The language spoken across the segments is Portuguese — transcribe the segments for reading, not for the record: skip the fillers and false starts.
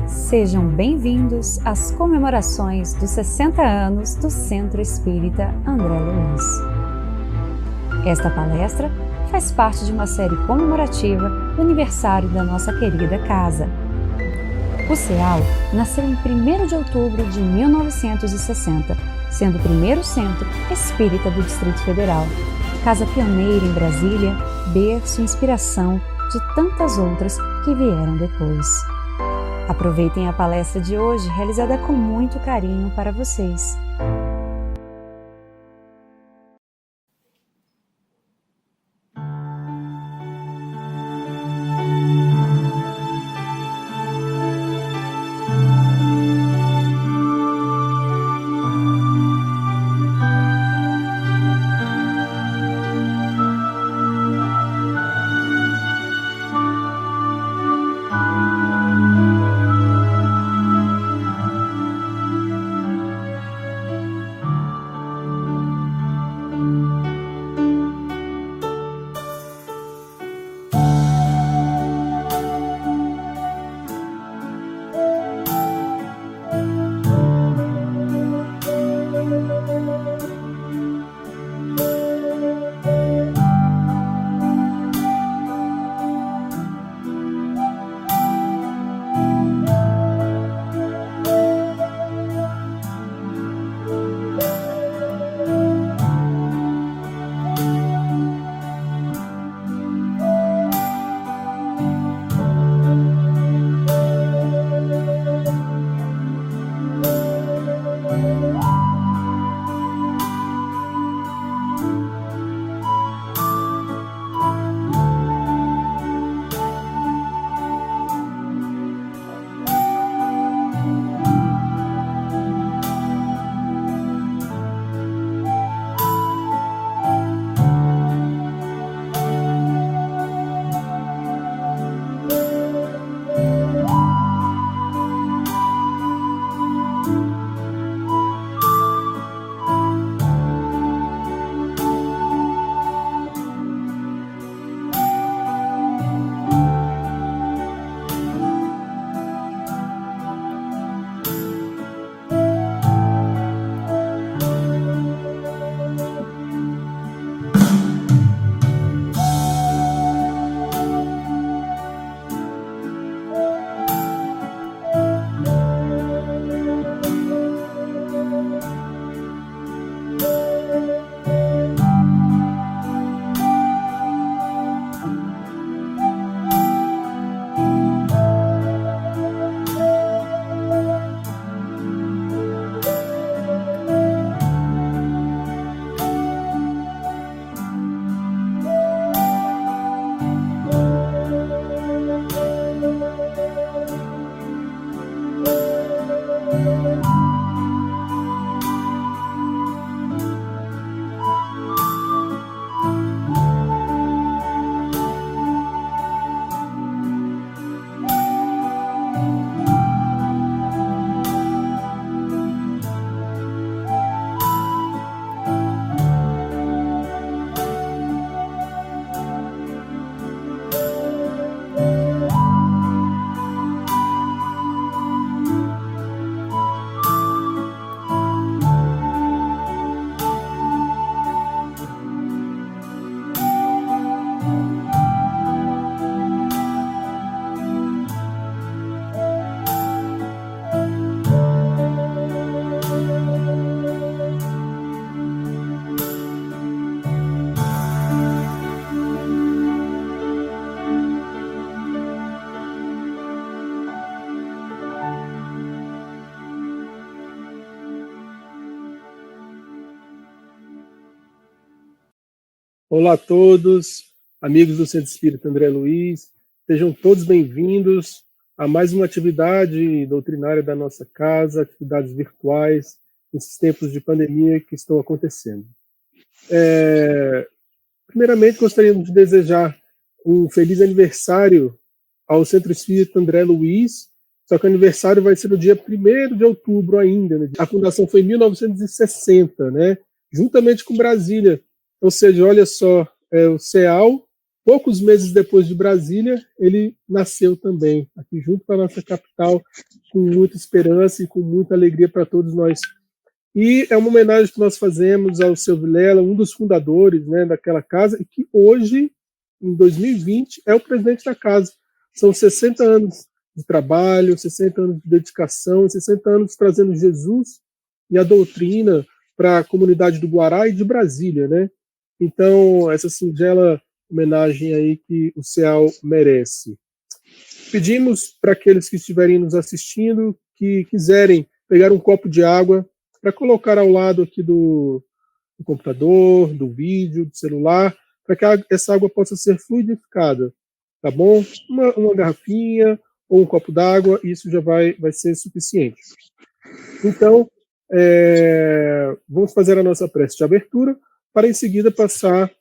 Sejam bem-vindos às comemorações dos 60 anos do Centro Espírita André Luiz. Esta palestra faz parte de uma série comemorativa do aniversário da nossa querida casa. O CEAL nasceu em 1º de outubro de 1960, sendo o primeiro centro espírita do Distrito Federal, casa pioneira em Brasília, berço e inspiração de tantas outras que vieram depois. Aproveitem a palestra de hoje, realizada com muito carinho para vocês. Olá a todos, amigos do Centro Espírita André Luiz, sejam todos bem-vindos a mais uma atividade doutrinária da nossa casa, atividades virtuais, nesses tempos de pandemia que estão acontecendo. Primeiramente, gostaríamos de desejar um feliz aniversário ao Centro Espírita André Luiz, só que o aniversário vai ser no dia 1º de outubro ainda, né? A fundação foi em 1960, né? Juntamente com Brasília. Ou seja, olha só, o CEAL poucos meses depois de Brasília, ele nasceu também, aqui junto com a nossa capital, com muita esperança e com muita alegria para todos nós. E é uma homenagem que nós fazemos ao seu Vilela, um dos fundadores, né, daquela casa, e que hoje, em 2020, é o presidente da casa. São 60 anos de trabalho, 60 anos de dedicação, 60 anos trazendo Jesus e a doutrina para a comunidade do Guará e de Brasília, né? Então, essa singela homenagem aí que o CEAL merece. Pedimos para aqueles que estiverem nos assistindo, que quiserem pegar um copo de água para colocar ao lado aqui do computador, do vídeo, do celular, para que essa água possa ser fluidificada, tá bom? Uma garrafinha ou um copo d'água, isso já vai ser suficiente. Então, vamos fazer a nossa prece de abertura, para em seguida passar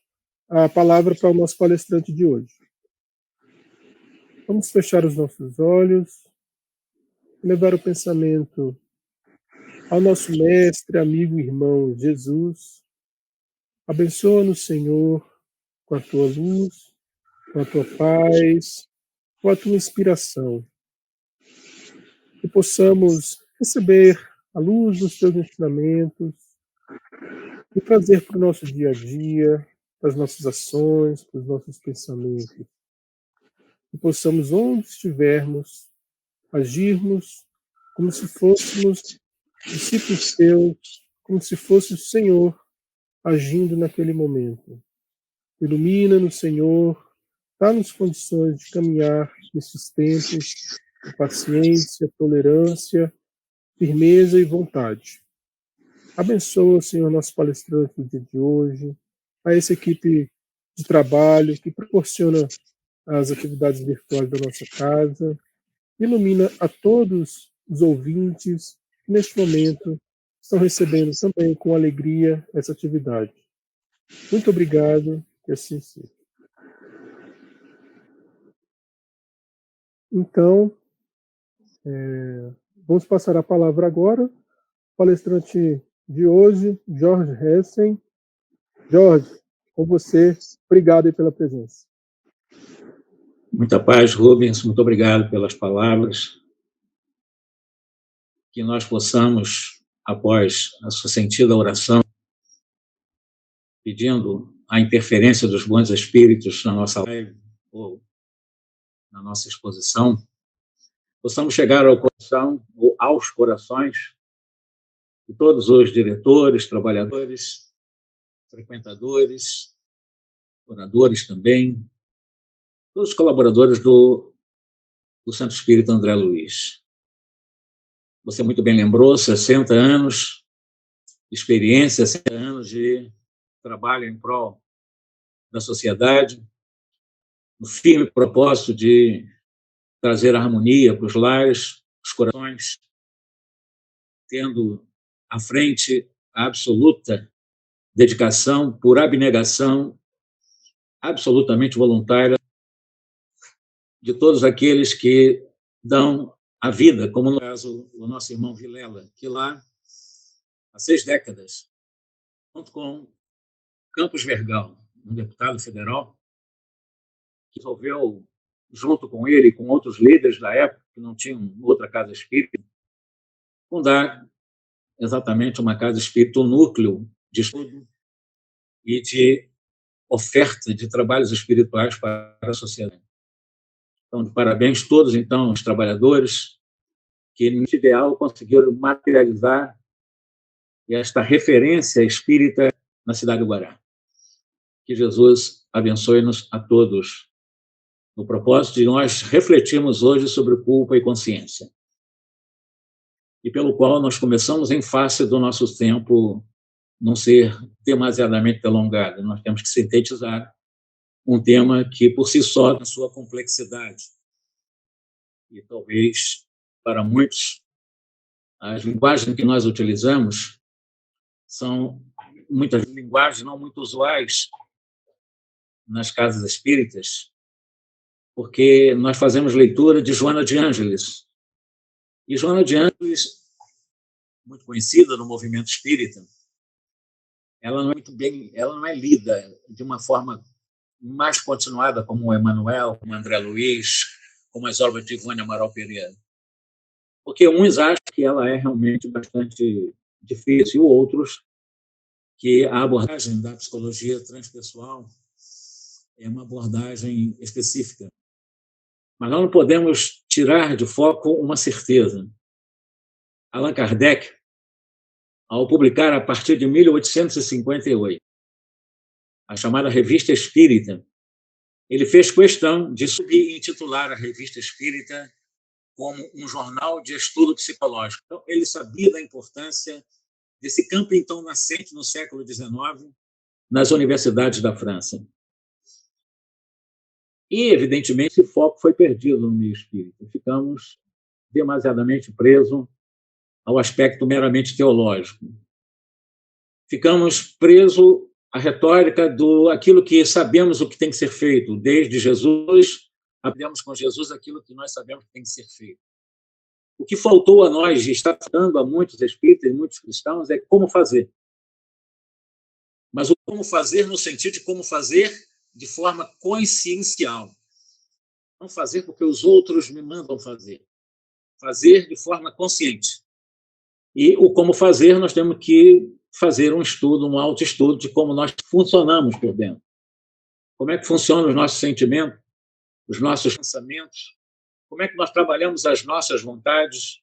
a palavra para o nosso palestrante de hoje. Vamos fechar os nossos olhos, levar o pensamento ao nosso mestre, amigo e irmão Jesus. Abençoa-nos, Senhor, com a tua luz, com a tua paz, com a tua inspiração. Que possamos receber a luz dos teus ensinamentos e trazer para o nosso dia a dia, para as nossas ações, para os nossos pensamentos. Que possamos, onde estivermos, agirmos como se fôssemos discípulos teus, como se fosse o Senhor agindo naquele momento. Ilumina-nos, Senhor, dá-nos condições de caminhar nesses tempos de paciência, tolerância, firmeza e vontade. Abençoa, Senhor, nosso palestrante no dia de hoje, a essa equipe de trabalho que proporciona as atividades virtuais da nossa casa. Ilumina a todos os ouvintes que, neste momento, estão recebendo também com alegria essa atividade. Muito obrigado, que assim seja. Então, vamos passar a palavra agora ao palestrante de hoje, Jorge Hessen. Jorge, com você, obrigado aí pela presença. Muita paz, Rubens, muito obrigado pelas palavras. Que nós possamos, após a sua sentida oração, pedindo a interferência dos bons espíritos na nossa live ou na nossa exposição, possamos chegar ao coração ou aos corações de todos os diretores, trabalhadores, frequentadores, oradores também, todos os colaboradores do Centro Espírita André Luiz. Você muito bem lembrou, 60 anos de experiência, 60 anos de trabalho em prol da sociedade, no firme propósito de trazer harmonia para os lares, os corações, tendo à frente a absoluta dedicação por abnegação absolutamente voluntária de todos aqueles que dão a vida, como no caso o nosso irmão Vilela, que lá, há 6 décadas, junto com Campos Vergal, um deputado federal, que resolveu, junto com ele e com outros líderes da época, que não tinham outra casa espírita, fundar exatamente uma casa espírita, um núcleo de estudo e de oferta de trabalhos espirituais para a sociedade. Então, de parabéns a todos, então, os trabalhadores que, nesse ideal, conseguiram materializar esta referência espírita na cidade do Guará. Que Jesus abençoe-nos a todos, no propósito de nós refletirmos hoje sobre culpa e consciência, e pelo qual nós começamos em face do nosso tempo não ser demasiadamente delongado. Nós temos que sintetizar um tema que, por si só, na sua complexidade, e talvez para muitos, as linguagens que nós utilizamos são muitas linguagens não muito usuais nas casas espíritas, porque nós fazemos leitura de Joana de Ângeles. E Joana de Ângeles, muito conhecida no movimento espírita, ela não é lida de uma forma mais continuada, como o Emmanuel, como o André Luiz, como as obras de Ivone Amaral Pereira. Porque uns acham que ela é realmente bastante difícil, e outros que a abordagem da psicologia transpessoal é uma abordagem específica. Mas nós não podemos tirar de foco uma certeza. Allan Kardec, ao publicar a partir de 1858 a chamada Revista Espírita, ele fez questão de subintitular a Revista Espírita como um jornal de estudo psicológico. Então, ele sabia da importância desse campo, então, nascente no século XIX, nas universidades da França. E, evidentemente, esse foco foi perdido no meio espírita. Ficamos demasiadamente presos ao aspecto meramente teológico. Ficamos presos à retórica do aquilo que sabemos o que tem que ser feito. Desde Jesus, aprendemos com Jesus aquilo que nós sabemos que tem que ser feito. O que faltou a nós, e está faltando a muitos espíritas e muitos cristãos, é como fazer. Mas o como fazer no sentido de como fazer de forma consciencial. Não fazer porque os outros me mandam fazer. Fazer de forma consciente. E o como fazer, nós temos que fazer um estudo, um autoestudo de como nós funcionamos por dentro. Como é que funcionam os nossos sentimentos, os nossos pensamentos, como é que nós trabalhamos as nossas vontades,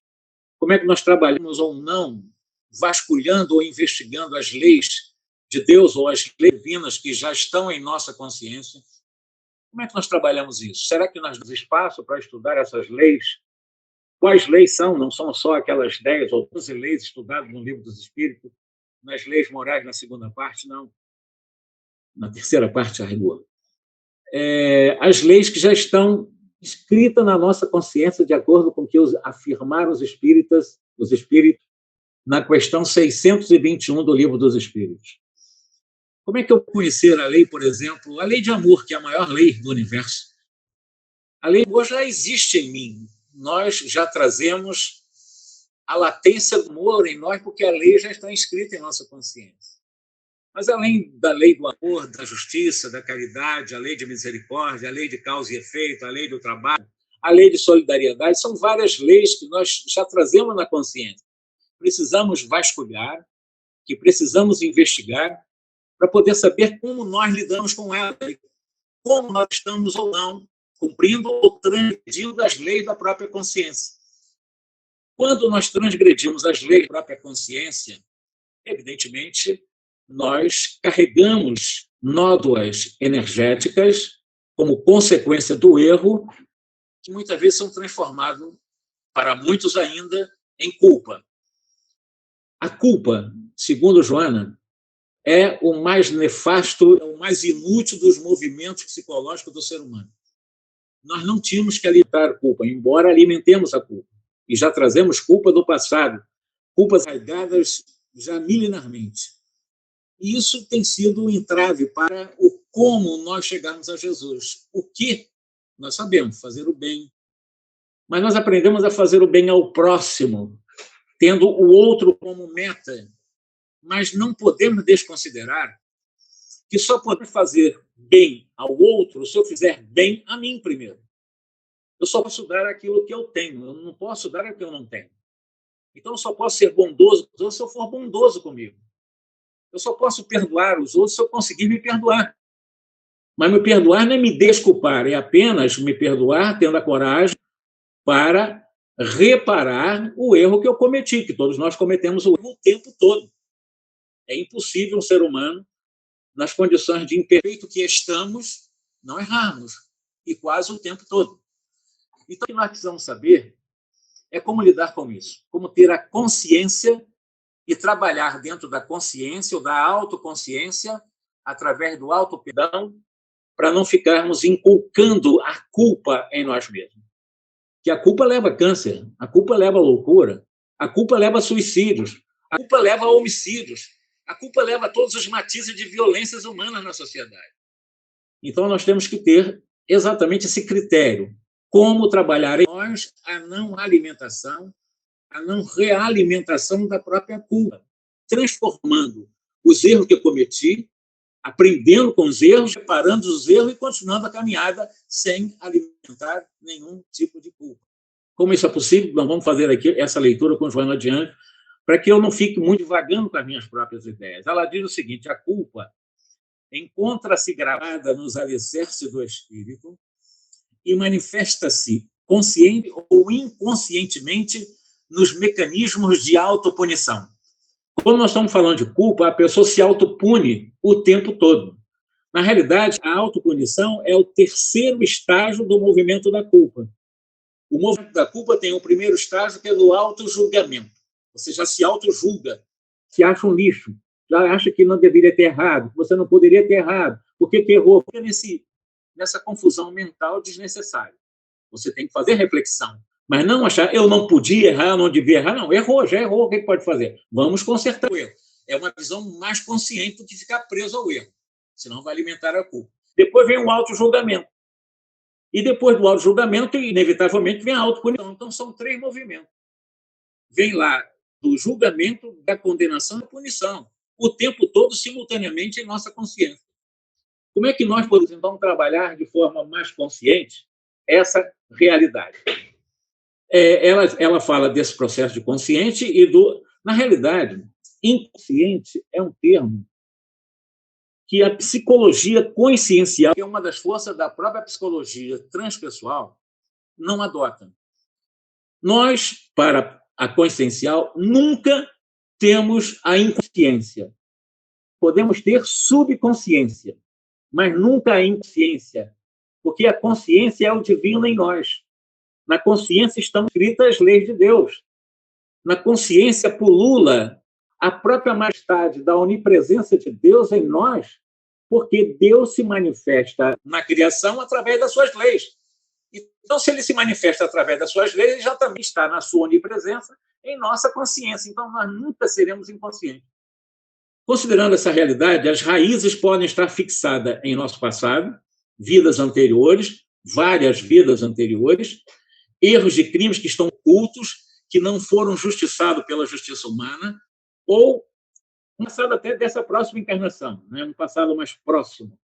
como é que nós trabalhamos ou não, vasculhando ou investigando as leis de Deus ou as leis divinas que já estão em nossa consciência. Como é que nós trabalhamos isso? Será que nós temos espaço para estudar essas leis? Quais leis são? Não são só aquelas 10 ou 12 leis estudadas no Livro dos Espíritos, nas leis morais na segunda parte, não. Na terceira parte, a rigor. As leis que já estão escritas na nossa consciência, de acordo com o que afirmaram os espíritos, na questão 621 do Livro dos Espíritos. Como é que eu conhecer a lei, por exemplo, a lei de amor, que é a maior lei do universo? A lei de amor já existe em mim. Nós já trazemos a latência do amor em nós, porque a lei já está inscrita em nossa consciência. Mas além da lei do amor, da justiça, da caridade, a lei de misericórdia, a lei de causa e efeito, a lei do trabalho, a lei de solidariedade, são várias leis que nós já trazemos na consciência. Precisamos vasculhar, que precisamos investigar, para poder saber como nós lidamos com ela, como nós estamos ou não cumprindo ou transgredindo as leis da própria consciência. Quando nós transgredimos as leis da própria consciência, evidentemente, nós carregamos nódoas energéticas como consequência do erro, que muitas vezes são transformados, para muitos ainda, em culpa. A culpa, segundo Joana, é o mais nefasto, é o mais inútil dos movimentos psicológicos do ser humano. Nós não tínhamos que alimentar a culpa, embora alimentemos a culpa. E já trazemos culpa do passado, culpas arraigadas já milenarmente. E isso tem sido um entrave para o como nós chegarmos a Jesus. O que nós sabemos, fazer o bem. Mas nós aprendemos a fazer o bem ao próximo, tendo o outro como meta. Mas não podemos desconsiderar que só podemos fazer bem ao outro se eu fizer bem a mim primeiro. Eu só posso dar aquilo que eu tenho, eu não posso dar aquilo que eu não tenho. Então, eu só posso ser bondoso se eu for bondoso comigo. Eu só posso perdoar os outros se eu conseguir me perdoar. Mas me perdoar não é me desculpar, é apenas me perdoar tendo a coragem para reparar o erro que eu cometi, que todos nós cometemos o erro o tempo todo. É impossível um ser humano, nas condições de imperfeito que estamos, não errarmos. E quase o tempo todo. Então, o que nós precisamos saber é como lidar com isso. Como ter a consciência e trabalhar dentro da consciência ou da autoconsciência, através do auto-perdão, para não ficarmos inculcando a culpa em nós mesmos. Que a culpa leva a câncer, a culpa leva a loucura, a culpa leva a suicídios, a culpa leva a homicídios, a culpa leva a todos os matizes de violências humanas na sociedade. Então, nós temos que ter exatamente esse critério. Como trabalhar em nós a não alimentação, a não realimentação da própria culpa, transformando os erros que eu cometi, aprendendo com os erros, reparando os erros e continuando a caminhada sem alimentar nenhum tipo de culpa. Como isso é possível? Nós vamos fazer aqui essa leitura com Joana de Ângeles, para que eu não fique muito divagando com as minhas próprias ideias. Ela diz o seguinte: a culpa encontra-se gravada nos alicerces do espírito e manifesta-se consciente ou inconscientemente nos mecanismos de autopunição. Quando nós estamos falando de culpa, a pessoa se autopune o tempo todo. Na realidade, a autopunição é o terceiro estágio do movimento da culpa. O movimento da culpa tem o primeiro estágio, que é do auto-julgamento. Você já se auto-julga, se acha um lixo, já acha que não deveria ter errado, que você não poderia ter errado, por que errou? Porque nessa confusão mental desnecessária. Você tem que fazer reflexão, mas não achar, eu não podia errar, eu não devia errar. Não, errou, já errou, o que pode fazer? Vamos consertar o erro. É uma visão mais consciente do que ficar preso ao erro, senão vai alimentar a culpa. Depois vem o auto-julgamento. E depois do auto-julgamento, inevitavelmente, vem a autopunição. Então, são três movimentos. Vem lá do julgamento, da condenação e da punição, o tempo todo, simultaneamente, em nossa consciência. Como é que nós podemos, então, trabalhar de forma mais consciente essa realidade? Ela fala desse processo de consciente e do... Na realidade, inconsciente é um termo que a psicologia consciencial, que é uma das forças da própria psicologia transpessoal, não adota. Nós, para a consciencial, nunca temos a inconsciência. Podemos ter subconsciência, mas nunca a inconsciência, porque a consciência é o divino em nós. Na consciência estão escritas as leis de Deus. Na consciência pulula a própria majestade da onipresença de Deus em nós, porque Deus se manifesta na criação através das suas leis. Então, se ele se manifesta através das suas leis, ele já também está na sua onipresença em nossa consciência. Então, nós nunca seremos inconscientes. Considerando essa realidade, as raízes podem estar fixadas em nosso passado, vidas anteriores, várias vidas anteriores, erros de crimes que estão ocultos, que não foram justiçados pela justiça humana, ou um passado até dessa próxima encarnação, né? Um passado mais próximo,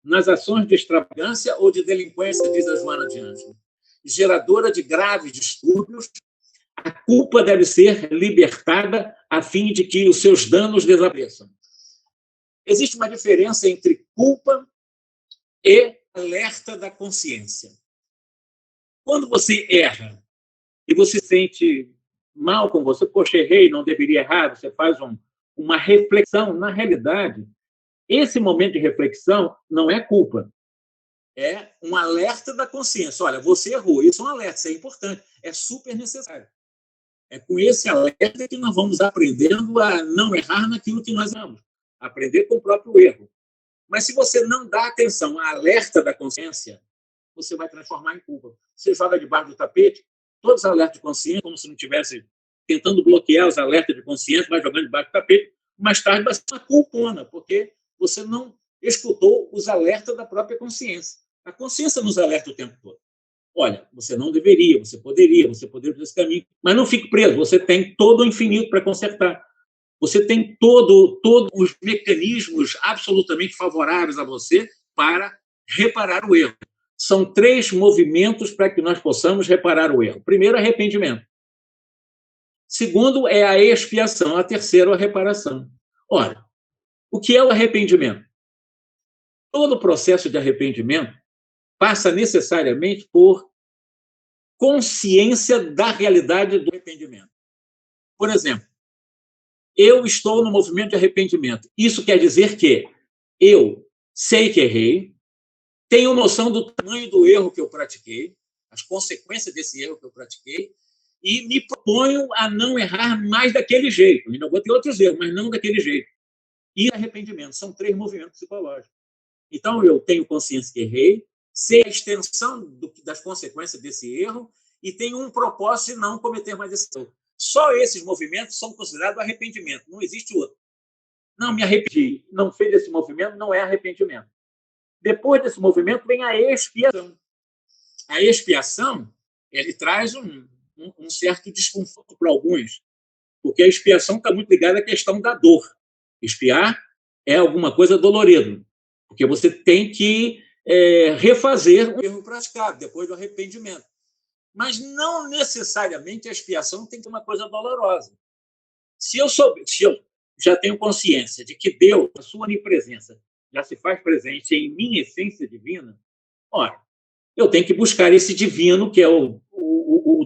nas ações de extravagância ou de delinquência, diz a Joana de Ângeles, geradora de graves distúrbios, a culpa deve ser libertada a fim de que os seus danos desapareçam. Existe uma diferença entre culpa e alerta da consciência. Quando você erra e você se sente mal com você, poxa, errei, não deveria errar, você faz uma reflexão. Na realidade, esse momento de reflexão não é culpa, é um alerta da consciência. Olha, você errou, isso é um alerta, isso é importante, é super necessário. É com esse alerta que nós vamos aprendendo a não errar naquilo que nós amamos, aprender com o próprio erro. Mas se você não dá atenção à alerta da consciência, você vai transformar em culpa. Você joga debaixo do tapete todos os alertas de consciência, como se não estivesse tentando bloquear os alertas de consciência, vai jogando debaixo do tapete, mais tarde vai ser uma culpona, porque você não escutou os alertas da própria consciência. A consciência nos alerta o tempo todo. Olha, você não deveria, você poderia fazer esse caminho, mas não fique preso, você tem todo o infinito para consertar. Você tem todos os mecanismos absolutamente favoráveis a você para reparar o erro. São 3 movimentos para que nós possamos reparar o erro. Primeiro, arrependimento. Segundo, é a expiação. A terceira, a reparação. Ora, o que é o arrependimento? Todo o processo de arrependimento passa necessariamente por consciência da realidade do arrependimento. Por exemplo, eu estou no movimento de arrependimento. Isso quer dizer que eu sei que errei, tenho noção do tamanho do erro que eu pratiquei, as consequências desse erro que eu pratiquei, e me proponho a não errar mais daquele jeito. Ainda vou ter outros erros, mas não daquele jeito. E arrependimento. São 3 movimentos psicológicos. Então, eu tenho consciência que errei, sei a extensão das consequências desse erro e tenho um propósito de não cometer mais esse erro. Só esses movimentos são considerados arrependimento. Não existe outro. Não, me arrependi. Não fez esse movimento, não é arrependimento. Depois desse movimento vem a expiação. A expiação, ele traz um certo desconforto para alguns, porque a expiação está muito ligada à questão da dor. Expiar é alguma coisa dolorida. Porque você tem que refazer um erro praticado depois do arrependimento. Mas não necessariamente a expiação tem que ser uma coisa dolorosa. Se eu já tenho consciência de que Deus, a sua onipresença, já se faz presente em minha essência divina, ora, eu tenho que buscar esse divino, que é o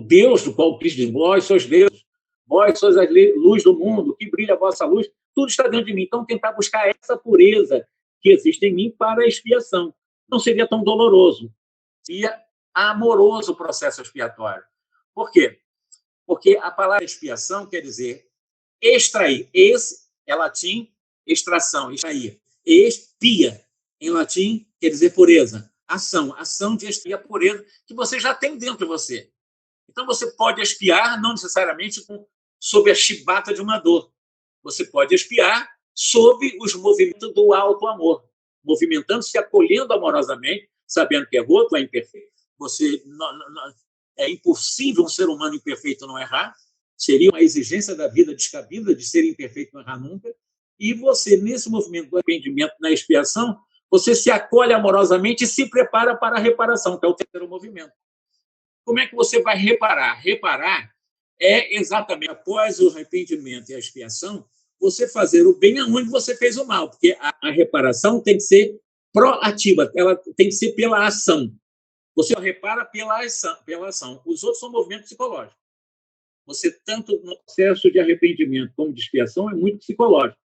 Deus do qual Cristo diz: vós sois Deus, vós sois a luz do mundo, que brilha a vossa luz, tudo está dentro de mim. Então, tentar buscar essa pureza que existe em mim para a expiação. Não seria tão doloroso, seria amoroso o processo expiatório. Por quê? Porque a palavra expiação quer dizer extrair. Ex é latim, extração, extrair. Expia, em latim, quer dizer pureza. Ação de expiar a pureza que você já tem dentro de você. Então, você pode expiar, não necessariamente sob a chibata de uma dor. Você pode expiar sob os movimentos do alto amor, movimentando-se, acolhendo amorosamente, sabendo que errou, tu é imperfeito. É impossível um ser humano imperfeito não errar, seria uma exigência da vida descabida de ser imperfeito não errar nunca, e você, nesse movimento do arrependimento, na expiação, você se acolhe amorosamente e se prepara para a reparação, que é o terceiro movimento. Como é que você vai reparar? Reparar é exatamente, após o arrependimento e a expiação, você fazer o bem aonde você fez o mal, porque a reparação tem que ser proativa, ela tem que ser pela ação. Você repara pela ação. Os outros são movimentos psicológicos. Você, tanto no processo de arrependimento como de expiação, é muito psicológico.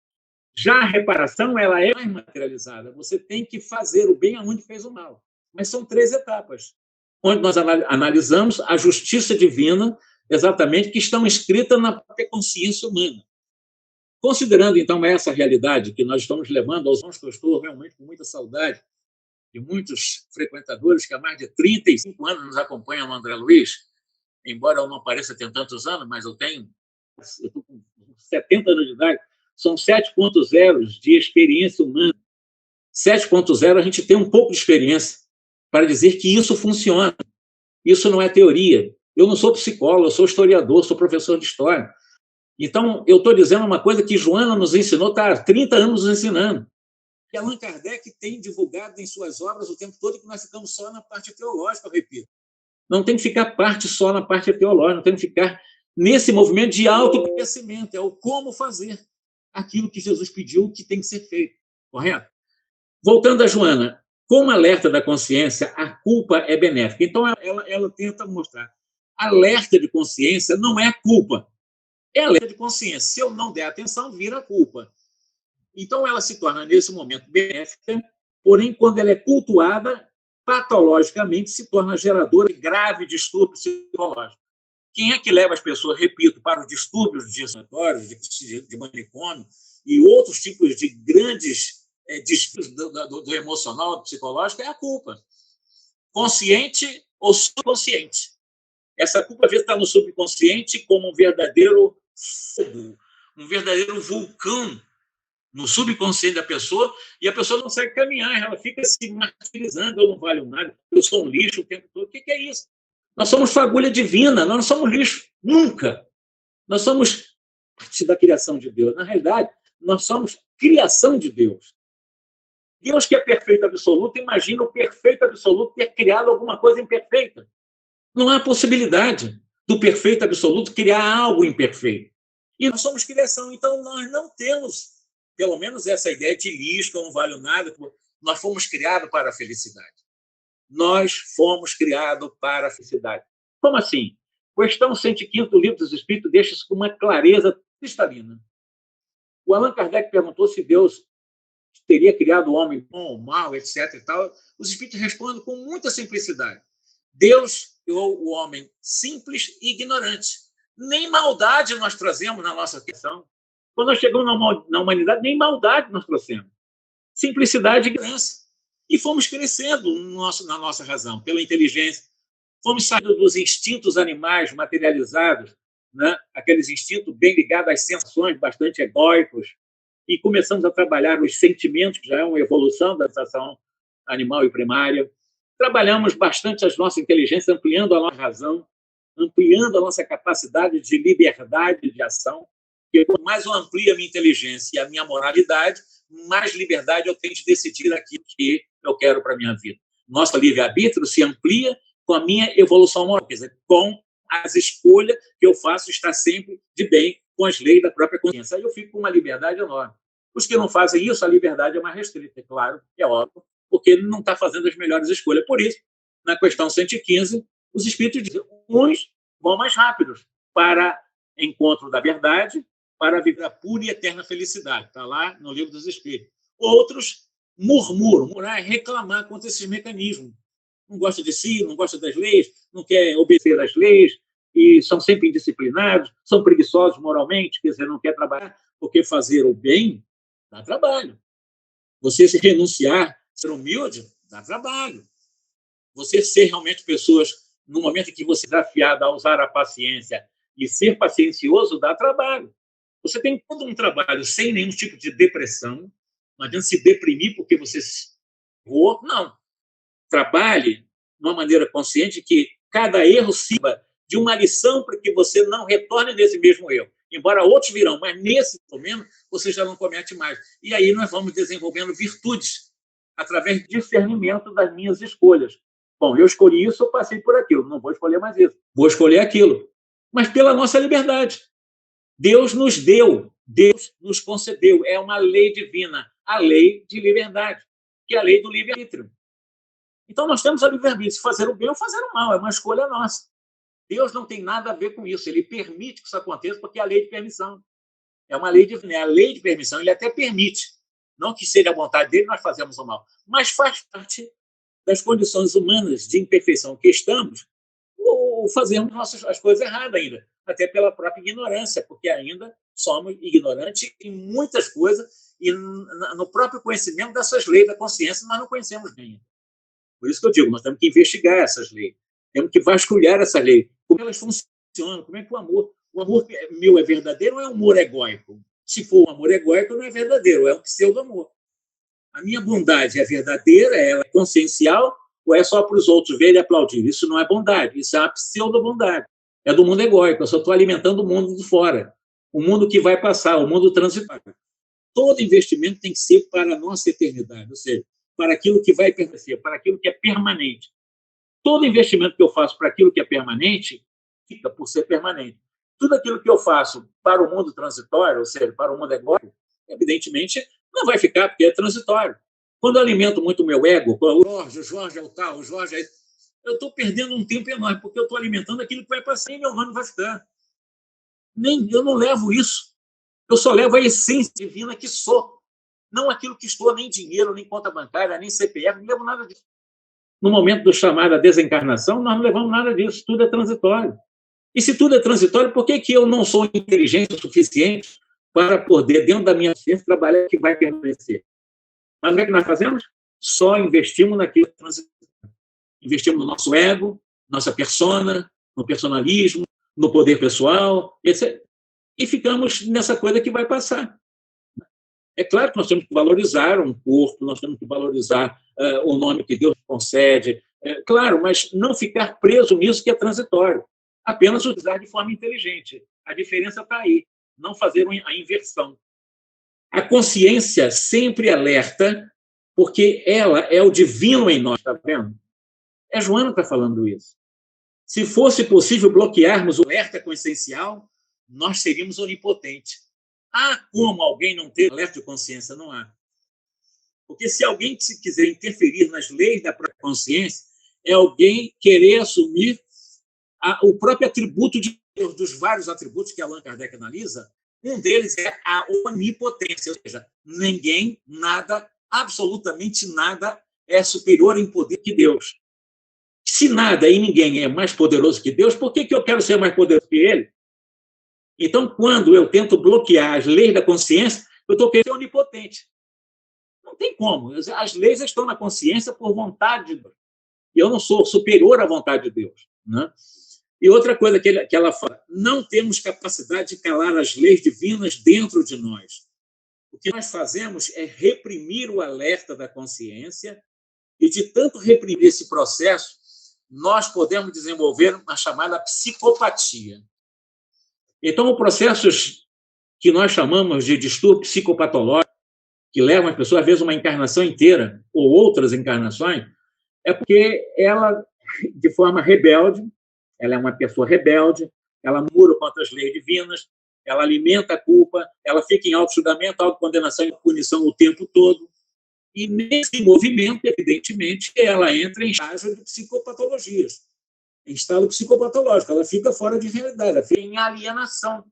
Já a reparação, ela é mais materializada. Você tem que fazer o bem aonde fez o mal. Mas são 3 etapas, onde nós analisamos a justiça divina, exatamente, que estão escritas na própria consciência humana. Considerando, então, essa realidade que nós estamos levando aos anos, que eu estou realmente com muita saudade de muitos frequentadores que há mais de 35 anos nos acompanham no André Luiz, embora eu não pareça ter tantos anos, mas eu estou com 70 anos de idade, são 7.0 de experiência humana. 7.0 a gente tem um pouco de experiência para dizer que isso funciona. Isso não é teoria. Eu não sou psicólogo, eu sou historiador, sou professor de história. Então, eu estou dizendo uma coisa que Joana nos ensinou, está há 30 anos nos ensinando, que Allan Kardec tem divulgado em suas obras o tempo todo, que nós ficamos só na parte teológica, eu repito. Não tem que ficar só na parte teológica, não tem que ficar nesse movimento de autoconhecimento, é o como fazer aquilo que Jesus pediu que tem que ser feito, correto? Voltando a Joana, como alerta da consciência, a culpa é benéfica. Então, ela tenta mostrar. Alerta de consciência não é culpa, é alerta de consciência. Se eu não der atenção, vira culpa. Então, ela se torna, nesse momento, benéfica, porém, quando ela é cultuada, patologicamente, se torna geradora de grave distúrbio psicológico. Quem é que leva as pessoas, repito, para os distúrbios disociatórios, de manicômio e outros tipos de grandes distúrbios do emocional, do psicológico, é a culpa. Consciente ou subconsciente. Essa culpa, às vezes, está no subconsciente como um verdadeiro fogo, um verdadeiro vulcão no subconsciente da pessoa, e a pessoa não consegue caminhar, ela fica se martirizando: eu não valho nada, eu sou um lixo o tempo todo. O que é isso? Nós somos fagulha divina, nós não somos lixo, nunca. Nós somos parte da criação de Deus. Na realidade, nós somos criação de Deus. Deus, que é perfeito absoluto, imagina o perfeito absoluto ter criado alguma coisa imperfeita. Não há possibilidade do perfeito absoluto criar algo imperfeito. E nós somos criação, então nós não temos, pelo menos, essa ideia de lixo, que eu não valho nada. Nós fomos criados para a felicidade. Nós fomos criados para a felicidade. Como assim? Questão 105 do Livro dos Espíritos deixa isso com uma clareza cristalina. O Allan Kardec perguntou se Deus teria criado o homem bom ou mal, etc. E tal. Os Espíritos respondem com muita simplicidade. Deus criou o homem simples e ignorante. Nem maldade nós trazemos na nossa criação. Quando nós chegamos na humanidade, nem maldade nós trouxemos. Simplicidade e ignorância. E fomos crescendo na nossa razão, pela inteligência. Fomos saindo dos instintos animais materializados, né? Aqueles instintos bem ligados às sensações, bastante egóicos, e começamos a trabalhar os sentimentos, que já é uma evolução da sensação animal e primária. Trabalhamos bastante a nossa inteligência, ampliando a nossa razão, ampliando a nossa capacidade de liberdade de ação. Porque quanto mais eu amplio a minha inteligência e a minha moralidade, mais liberdade eu tenho de decidir aquilo que eu quero para a minha vida. Nosso livre-arbítrio se amplia com a minha evolução moral, quer dizer, com as escolhas que eu faço estar sempre de bem com as leis da própria consciência. Aí eu fico com uma liberdade enorme. Os que não fazem isso, a liberdade é mais restrita, é claro, é óbvio, porque ele não está fazendo as melhores escolhas. Por isso, na questão 115, os espíritos dizem, uns vão mais rápidos para encontro da verdade, para viver a pura e eterna felicidade. Está lá no Livro dos Espíritos. Outros murmuram, murmurar é reclamar contra esses mecanismos. Não gosta de si, não gosta das leis, não quer obedecer às leis, e são sempre indisciplinados, são preguiçosos moralmente, quer dizer, não quer trabalhar, porque fazer o bem dá trabalho. Você se renunciar, ser humilde, dá trabalho. Você ser realmente pessoas, no momento em que você é desafiado a usar a paciência e ser paciencioso, dá trabalho. Você tem todo um trabalho sem nenhum tipo de depressão, não adianta se deprimir porque você errou, não. Trabalhe de uma maneira consciente que cada erro sirva de uma lição para que você não retorne nesse mesmo erro. Embora outros virão, mas nesse momento você já não comete mais. E aí nós vamos desenvolvendo virtudes através do discernimento das minhas escolhas. Bom, eu escolhi isso, eu passei por aquilo, não vou escolher mais isso, vou escolher aquilo. Mas pela nossa liberdade. Deus nos deu, Deus nos concedeu, é uma lei divina, a lei de liberdade, que é a lei do livre-arbítrio. Então nós temos a livre-arbítrio de fazer o bem ou fazer o mal, é uma escolha nossa. Deus não tem nada a ver com isso, ele permite que isso aconteça porque é a lei de permissão. É uma lei divina, é a lei de permissão, ele até permite. Não que seja a vontade dele, nós fazemos o mal, mas faz parte das condições humanas de imperfeição que estamos, ou fazemos as coisas erradas ainda, até pela própria ignorância, porque ainda somos ignorantes em muitas coisas e no próprio conhecimento dessas leis da consciência nós não conhecemos bem. Por isso que eu digo, nós temos que investigar essas leis, temos que vasculhar essas leis, como elas funcionam, como é que o amor meu é verdadeiro ou é um amor egóico? Se for um amor egóico, não é verdadeiro, é um pseudo-amor. A minha bondade é verdadeira, ela é consciencial, ou é só para os outros verem e aplaudir? Isso não é bondade, isso é uma pseudo-bondade. É do mundo egóico, eu só estou alimentando o mundo de fora, o mundo que vai passar, o mundo transitório. Todo investimento tem que ser para a nossa eternidade, ou seja, para aquilo que vai permanecer, para aquilo que é permanente. Todo investimento que eu faço para aquilo que é permanente, fica por ser permanente. Tudo aquilo que eu faço para o mundo transitório, ou seja, para o mundo egóico, evidentemente não vai ficar, porque é transitório. Quando eu alimento muito o meu ego, o Jorge é o tal, o Jorge é isso, eu estou perdendo um tempo enorme, porque eu estou alimentando aquilo que vai passar e meu nome vai ficar. Eu não levo isso. Eu só levo a essência divina que sou. Não aquilo que estou, nem dinheiro, nem conta bancária, nem CPF, não levo nada disso. No momento do chamado à desencarnação, nós não levamos nada disso, tudo é transitório. E se tudo é transitório, por que eu não sou inteligente o suficiente para poder, dentro da minha ciência, trabalhar que vai permanecer? Mas o que é que nós fazemos? Só investimos naquilo que é transitório. Investimos no nosso ego, nossa persona, no personalismo, no poder pessoal, etc. E ficamos nessa coisa que vai passar. É claro que nós temos que valorizar um corpo, nós temos que valorizar o nome que Deus concede, claro, mas não ficar preso nisso que é transitório. Apenas usar de forma inteligente. A diferença está aí, não fazer a inversão. A consciência sempre alerta, porque ela é o divino em nós, está vendo? É Joana que está falando isso. Se fosse possível bloquearmos o alerta consciencial, nós seríamos onipotentes. Há como alguém não ter alerta de consciência? Não há. Porque se alguém quiser interferir nas leis da própria consciência, é alguém querer assumir o próprio atributo de Deus, dos vários atributos que Allan Kardec analisa, um deles é a onipotência, ou seja, ninguém, nada, absolutamente nada é superior em poder que Deus. Se nada e ninguém é mais poderoso que Deus, por que eu quero ser mais poderoso que Ele? Então, quando eu tento bloquear as leis da consciência, eu estou querendo ser onipotente. Não tem como. As leis estão na consciência por vontade de Deus. E eu não sou superior à vontade de Deus. Né? E outra coisa que ela fala, não temos capacidade de calar as leis divinas dentro de nós. O que nós fazemos é reprimir o alerta da consciência e, de tanto reprimir esse processo, nós podemos desenvolver uma chamada psicopatia. Então, o processo que nós chamamos de distúrbio psicopatológico, que levam as pessoas, às vezes, uma encarnação inteira, ou outras encarnações, é porque ela, de forma rebelde, ela é uma pessoa rebelde, ela mura contra as leis divinas, ela alimenta a culpa, ela fica em auto-julgamento, autocondenação e punição o tempo todo. E nesse movimento, evidentemente, ela entra em estágio de psicopatologias, em estado psicopatológico, ela fica fora de realidade, ela fica em alienação.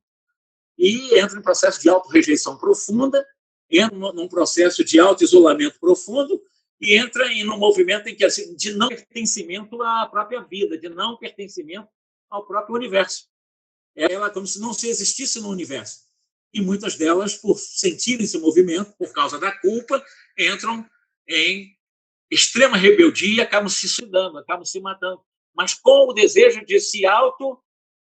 E entra em processo de auto-rejeição profunda, entra num processo de auto-isolamento profundo e entra num movimento em que, assim, de não pertencimento à própria vida, de não pertencimento ao próprio universo. Ela como se não se existisse no universo. E muitas delas, por sentirem esse movimento, por causa da culpa, entram em extrema rebeldia e acabam se suicidando, acabam se matando. Mas com o desejo de se auto,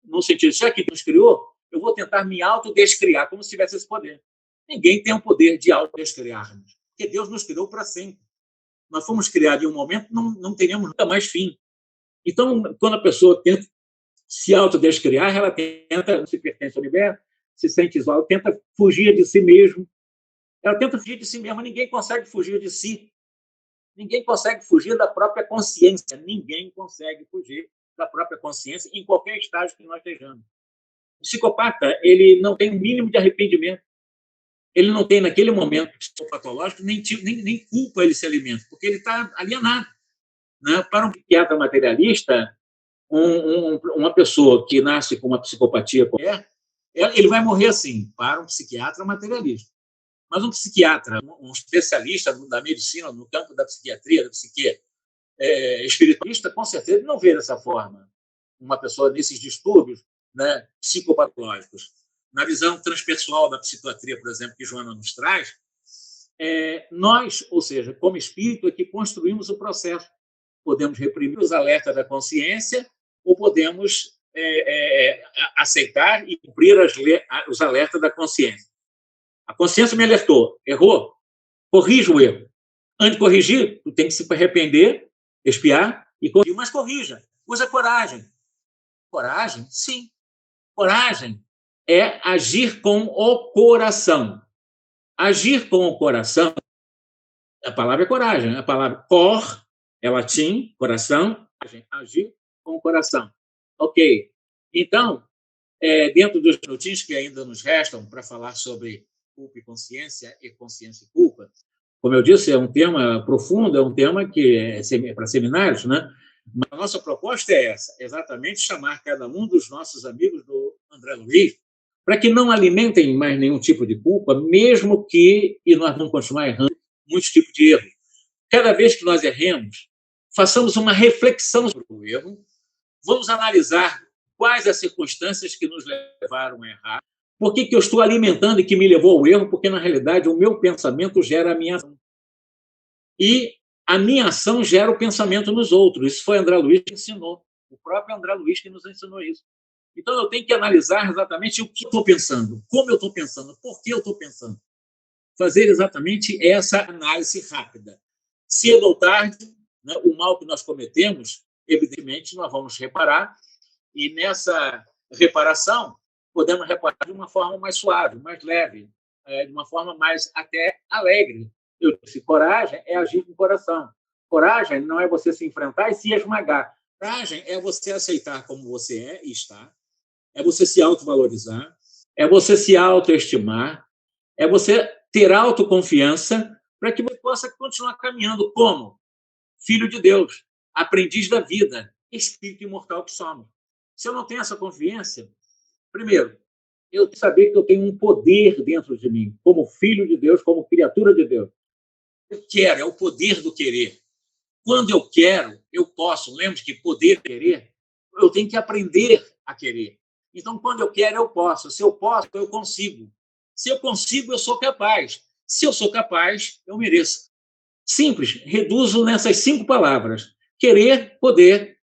no sentido, já que Deus criou, eu vou tentar me autodescriar, como se tivesse esse poder. Ninguém tem o poder de autodescriarmos, porque Deus nos criou para sempre. Nós fomos criados em um momento, não teremos nunca mais fim. Então, quando a pessoa tenta se autodescriar, ela tenta, não se pertence ao universo, se sente isolada, tenta fugir de si mesmo. Ela tenta fugir de si mesma, ninguém consegue fugir de si. Ninguém consegue fugir da própria consciência. Ninguém consegue fugir da própria consciência em qualquer estágio que nós estejamos. O psicopata, ele não tem o mínimo de arrependimento. Ele não tem, naquele momento psicopatológico, nem culpa ele se alimenta, porque ele está alienado. Né? Para um psiquiatra materialista, uma pessoa que nasce com uma psicopatia qualquer, ele vai morrer assim, para um psiquiatra materialista. Mas um psiquiatra, um especialista da medicina, no campo da psiquiatria, da psique espiritualista, com certeza não vê dessa forma uma pessoa nesses distúrbios, né, psicopatológicos. Na visão transpessoal da psiquiatria, por exemplo, que Joana nos traz, nós, ou seja, como espírito, é que construímos o processo. Podemos reprimir os alertas da consciência ou podemos aceitar e cumprir os alertas da consciência. A consciência me alertou, errou, corrija o erro. Antes de corrigir, tu tem que se arrepender, expiar e corrigir, mas corrija, usa coragem. Coragem? Sim. Coragem é agir com o coração. Agir com o coração, a palavra é coragem, a palavra cor é latim, coração, agir com o coração. Ok. Então, dentro dos minutinhos que ainda nos restam para falar sobre culpa e consciência e culpa, como eu disse, é um tema profundo, é um tema que é para seminários, né? Mas a nossa proposta é essa, exatamente chamar cada um dos nossos amigos do André Luiz para que não alimentem mais nenhum tipo de culpa, mesmo que, e nós vamos continuar errando, muitos tipos de erro. Cada vez que nós erremos, façamos uma reflexão sobre o erro, vamos analisar quais as circunstâncias que nos levaram a errar, por que eu estou alimentando e que me levou ao erro, porque, na realidade, o meu pensamento gera a minha ação. E a minha ação gera o pensamento nos outros. Isso foi André Luiz que ensinou, o próprio André Luiz que nos ensinou isso. Então, eu tenho que analisar exatamente o que eu estou pensando, como eu estou pensando, por que eu estou pensando. Fazer exatamente essa análise rápida. Cedo ou tarde, né, o mal que nós cometemos, evidentemente, nós vamos reparar, e nessa reparação, podemos reparar de uma forma mais suave, mais leve, de uma forma mais até alegre. Eu disse, coragem é agir com o coração. Coragem não é você se enfrentar e se esmagar. Coragem é você aceitar como você é e está, é você se autovalorizar, é você se autoestimar, é você ter autoconfiança para que você possa continuar caminhando como filho de Deus, aprendiz da vida, espírito imortal que somos. Se eu não tenho essa confiança, primeiro, eu tenho que saber que eu tenho um poder dentro de mim, como filho de Deus, como criatura de Deus. Eu quero, é o poder do querer. Quando eu quero, eu posso. Lembre-se que poder querer, eu tenho que aprender a querer. Então, quando eu quero, eu posso. Se eu posso, eu consigo. Se eu consigo, eu sou capaz. Se eu sou capaz, eu mereço. Simples, reduzo nessas 5 palavras. Querer, poder,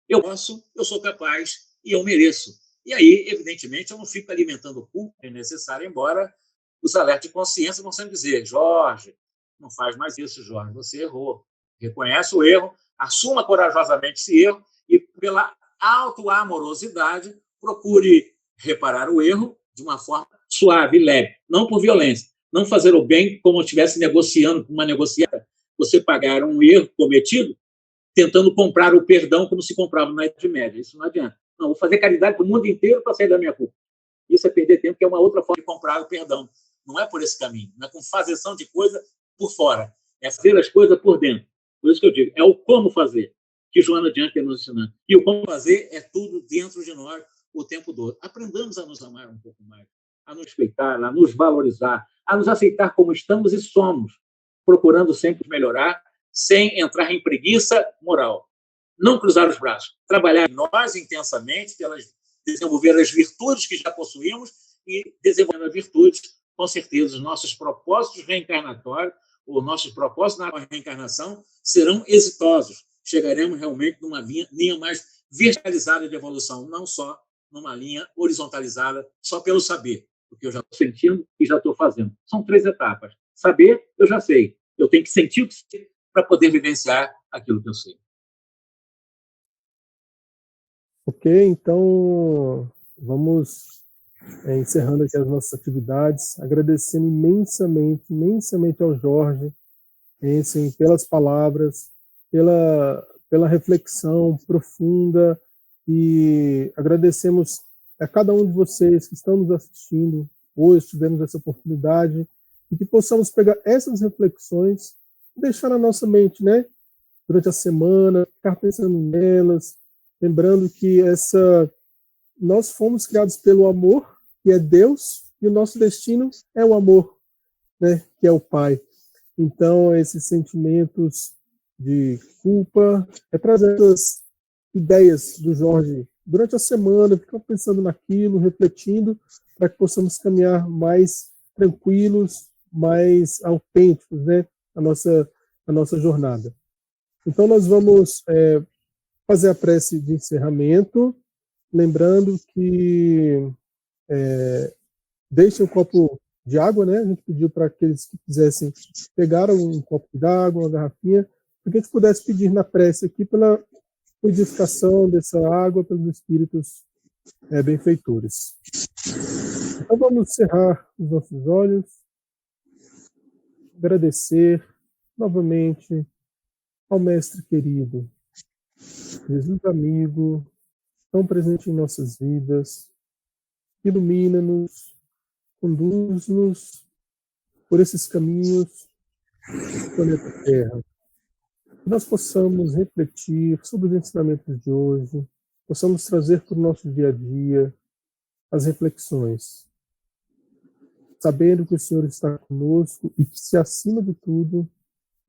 eu posso, eu sou capaz e eu mereço. E aí, evidentemente, eu não fico alimentando culpa desnecessária, embora os alertas de consciência vão sempre dizer, Jorge, não faz mais isso, Jorge, você errou. Reconheça o erro, assuma corajosamente esse erro e, pela autoamorosidade, procure reparar o erro de uma forma suave, leve, não por violência. Não fazer o bem como se estivesse negociando com uma negociata. Você pagar um erro cometido, tentando comprar o perdão como se comprava na Idade Média. Isso não adianta. Não, vou fazer caridade para o mundo inteiro para sair da minha culpa. Isso é perder tempo, que é uma outra forma de comprar o perdão. Não é por esse caminho. Não é com fazeção de coisa por fora. É fazer as coisas por dentro. Por isso que eu digo, é o como fazer, que Joana de Ângeles está nos ensinando. E o como fazer é tudo dentro de nós o tempo todo. Aprendamos a nos amar um pouco mais, a nos respeitar, a nos valorizar, a nos aceitar como estamos e somos, procurando sempre melhorar, sem entrar em preguiça moral. Não cruzar os braços. Trabalhar nós intensamente, desenvolver as virtudes que já possuímos e desenvolvendo as virtudes, com certeza, os nossos propósitos reencarnatórios, os nossos propósitos na reencarnação serão exitosos. Chegaremos realmente numa linha mais verticalizada de evolução, não só numa linha horizontalizada, só pelo saber, porque eu já estou sentindo e já estou fazendo. São 3 etapas. Saber, eu já sei. Eu tenho que sentir o que sei para poder vivenciar aquilo que eu sei. Ok, então vamos encerrando aqui as nossas atividades, agradecendo imensamente ao Jorge, pelas palavras, pela reflexão profunda, e agradecemos a cada um de vocês que estão nos assistindo hoje, tivemos essa oportunidade, e que possamos pegar essas reflexões e deixar na nossa mente, né? Durante a semana, ficar pensando nelas, lembrando que nós fomos criados pelo amor, que é Deus, e o nosso destino é o amor, né? Que é o Pai. Então, esses sentimentos de culpa, trazer essas ideias do Jorge durante a semana, ficar pensando naquilo, refletindo, para que possamos caminhar mais tranquilos, mais autênticos, né? A nossa jornada. Então, nós vamos fazer a prece de encerramento, lembrando que deixem um copo de água, né? A gente pediu para aqueles que quisessem pegar um copo de água, uma garrafinha, para que a gente pudesse pedir na prece aqui pela purificação dessa água pelos espíritos benfeitores. Então vamos cerrar os nossos olhos, agradecer novamente ao Mestre querido, Jesus amigo, tão presente em nossas vidas, ilumina-nos, conduz-nos por esses caminhos do planeta Terra. Que nós possamos refletir sobre os ensinamentos de hoje, possamos trazer para o nosso dia a dia as reflexões, sabendo que o Senhor está conosco e que, se acima de tudo,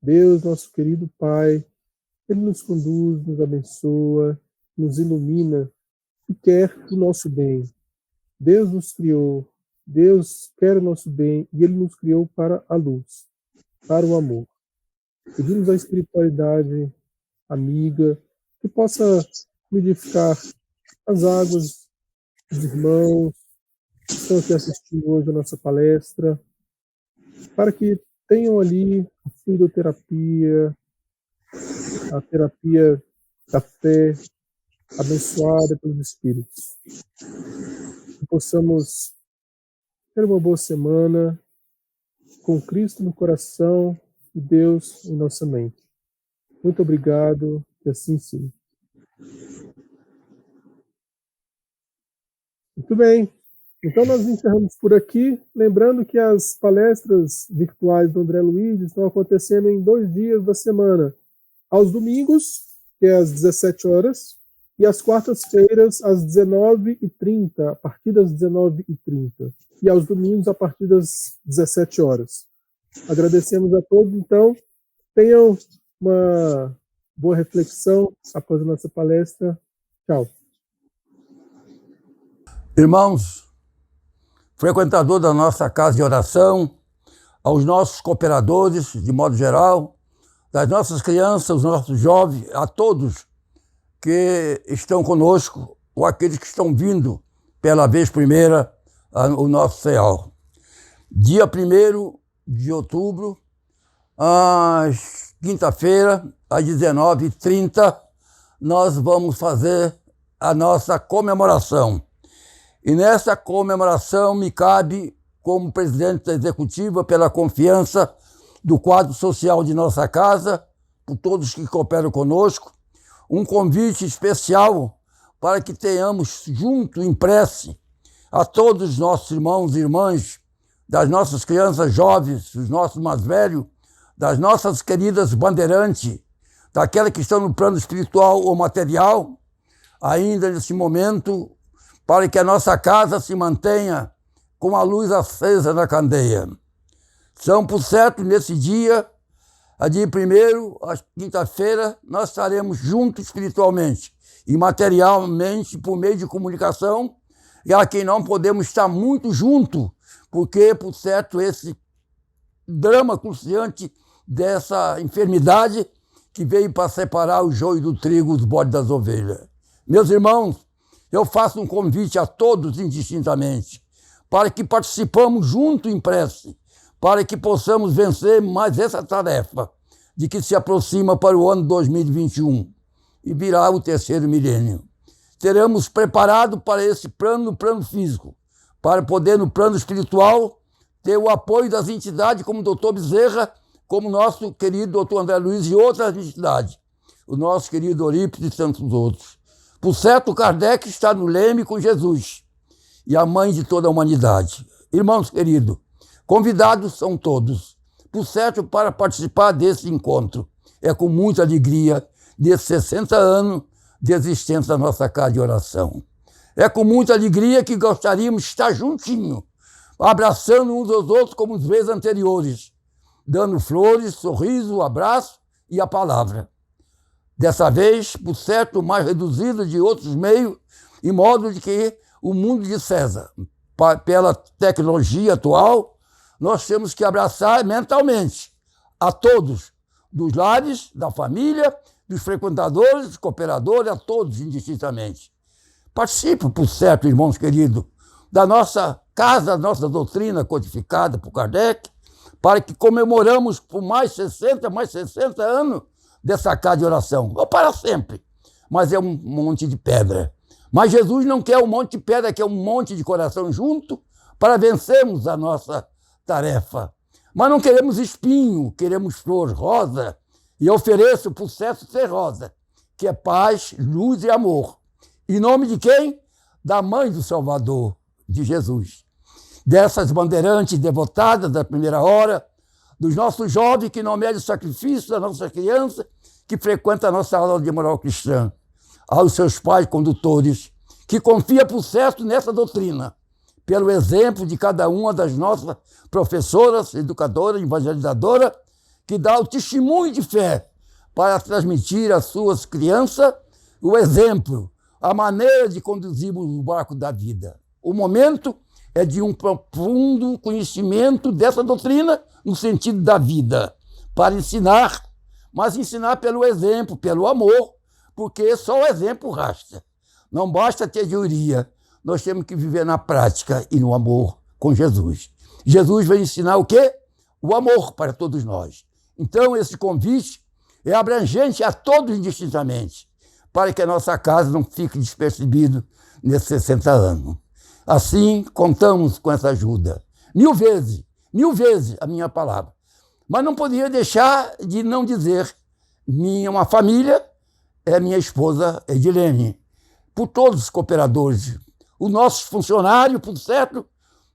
Deus, nosso querido Pai, Ele nos conduz, nos abençoa, nos ilumina e quer o nosso bem. Deus nos criou, Deus quer o nosso bem e Ele nos criou para a luz, para o amor. Pedimos a espiritualidade amiga que possa fluidificar as águas dos irmãos que estão aqui assistindo hoje a nossa palestra, para que tenham ali a fluidoterapia, a terapia da fé, abençoada pelos Espíritos. Que possamos ter uma boa semana, com Cristo no coração e Deus em nossa mente. Muito obrigado, que assim seja. Muito bem. Então nós encerramos por aqui, lembrando que as palestras virtuais do André Luiz estão acontecendo em 2 dias da semana, aos domingos, que é às 17 horas, e às quartas-feiras, às 19h30, a partir das 19h30, e aos domingos, a partir das 17 horas. Agradecemos a todos, então, tenham uma boa reflexão após a nossa palestra. Tchau. Irmãos, frequentador da nossa casa de oração, aos nossos cooperadores, de modo geral, das nossas crianças, os nossos jovens, a todos que estão conosco, ou aqueles que estão vindo pela vez primeira ao nosso CEAL. Dia 1º de outubro, quinta-feira, às 19h30, nós vamos fazer a nossa comemoração. E nessa comemoração me cabe, como presidente da executiva, pela confiança do quadro social de nossa casa, por todos que cooperam conosco, um convite especial para que tenhamos junto em prece a todos os nossos irmãos e irmãs, das nossas crianças jovens, dos nossos mais velhos, das nossas queridas bandeirantes, daquelas que estão no plano espiritual ou material, ainda nesse momento, para que a nossa casa se mantenha com a luz acesa na candeia. São, por certo, nesse dia, a dia 1º, a quinta-feira, nós estaremos juntos espiritualmente e materialmente por meio de comunicação, e a quem não podemos estar muito junto, porque, por certo, esse drama cruciante dessa enfermidade que veio para separar o joio do trigo, os bodes das ovelhas. Meus irmãos, eu faço um convite a todos indistintamente, para que participamos junto em prece, para que possamos vencer mais essa tarefa de que se aproxima para o ano 2021 e virá o 3º milênio. Teremos preparado para esse plano, no plano físico, para poder, no plano espiritual, ter o apoio das entidades como o doutor Bezerra, como o nosso querido doutor André Luiz e outras entidades, o nosso querido Eurípides e tantos outros. Por certo, Kardec está no leme com Jesus e a mãe de toda a humanidade. Irmãos queridos, convidados são todos, por certo, para participar desse encontro. É com muita alegria, desses 60 anos de existência da nossa casa de oração. É com muita alegria que gostaríamos de estar juntinho, abraçando uns aos outros como as vezes anteriores, dando flores, sorriso, abraço e a palavra. Dessa vez, por certo, mais reduzida de outros meios, em modo de que o mundo de César, pela tecnologia atual, nós temos que abraçar mentalmente a todos, dos lares, da família, dos frequentadores, dos cooperadores, a todos indistintamente. Participe, por certo, irmãos queridos, da nossa casa, da nossa doutrina codificada por Kardec, para que comemoramos por mais 60 anos dessa casa de oração. Ou para sempre, mas é um monte de pedra. Mas Jesus não quer um monte de pedra, quer um monte de coração junto para vencermos a nossa tarefa. Mas não queremos espinho, queremos flor rosa. E eu ofereço por certo ser rosa, que é paz, luz e amor. Em nome de quem? Da mãe do Salvador, de Jesus. Dessas bandeirantes devotadas da primeira hora, dos nossos jovens que não medem o sacrifício da nossa criança, que frequenta a nossa aula de moral cristã, aos seus pais condutores, que confia por certo nessa doutrina, pelo exemplo de cada uma das nossas professoras, educadoras, evangelizadoras, que dá o testemunho de fé para transmitir às suas crianças o exemplo, a maneira de conduzirmos o barco da vida. O momento é de um profundo conhecimento dessa doutrina no sentido da vida, para ensinar, mas ensinar pelo exemplo, pelo amor, porque só o exemplo basta. Não basta ter teoria, nós temos que viver na prática e no amor com Jesus. Jesus vai ensinar o quê? O amor para todos nós. Então, esse convite é abrangente a todos indistintamente, para que a nossa casa não fique despercebida nesses 60 anos. Assim, contamos com essa ajuda. 1000 vezes a minha palavra. Mas não podia deixar de não dizer, uma família é minha esposa Edilene, por todos os cooperadores, os nossos funcionários, por certo,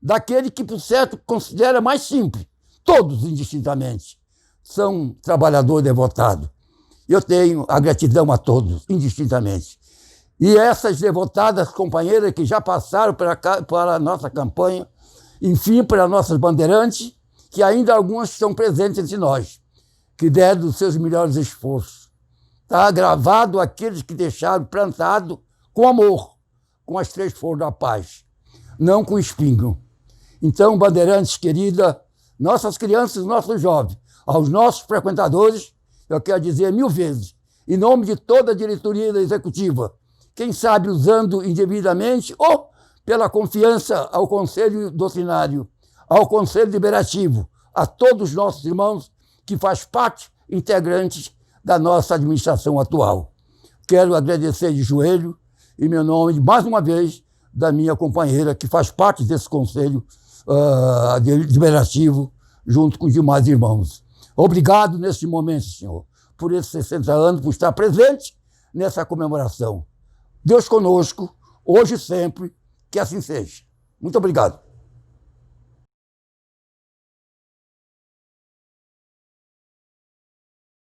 daquele que, por certo, considera mais simples, todos indistintamente, são trabalhadores devotados. Eu tenho a gratidão a todos, indistintamente. E essas devotadas companheiras que já passaram para a nossa campanha, enfim, para nossas bandeirantes, que ainda algumas estão presentes entre nós, que deram os seus melhores esforços. Está gravado aqueles que deixaram plantado com amor, com as 3 flores da paz, não com espinho. Então, bandeirantes querida, nossas crianças, nossos jovens, aos nossos frequentadores, eu quero dizer 1000 vezes, em nome de toda a diretoria da executiva, quem sabe usando indevidamente ou pela confiança ao Conselho Doutrinário, ao Conselho Liberativo, a todos os nossos irmãos que faz parte integrantes da nossa administração atual. Quero agradecer de joelho, em meu nome, mais uma vez, da minha companheira, que faz parte desse conselho deliberativo, junto com os demais irmãos. Obrigado neste momento, Senhor, por esses 60 anos, por estar presente nessa comemoração. Deus conosco, hoje e sempre, que assim seja. Muito obrigado.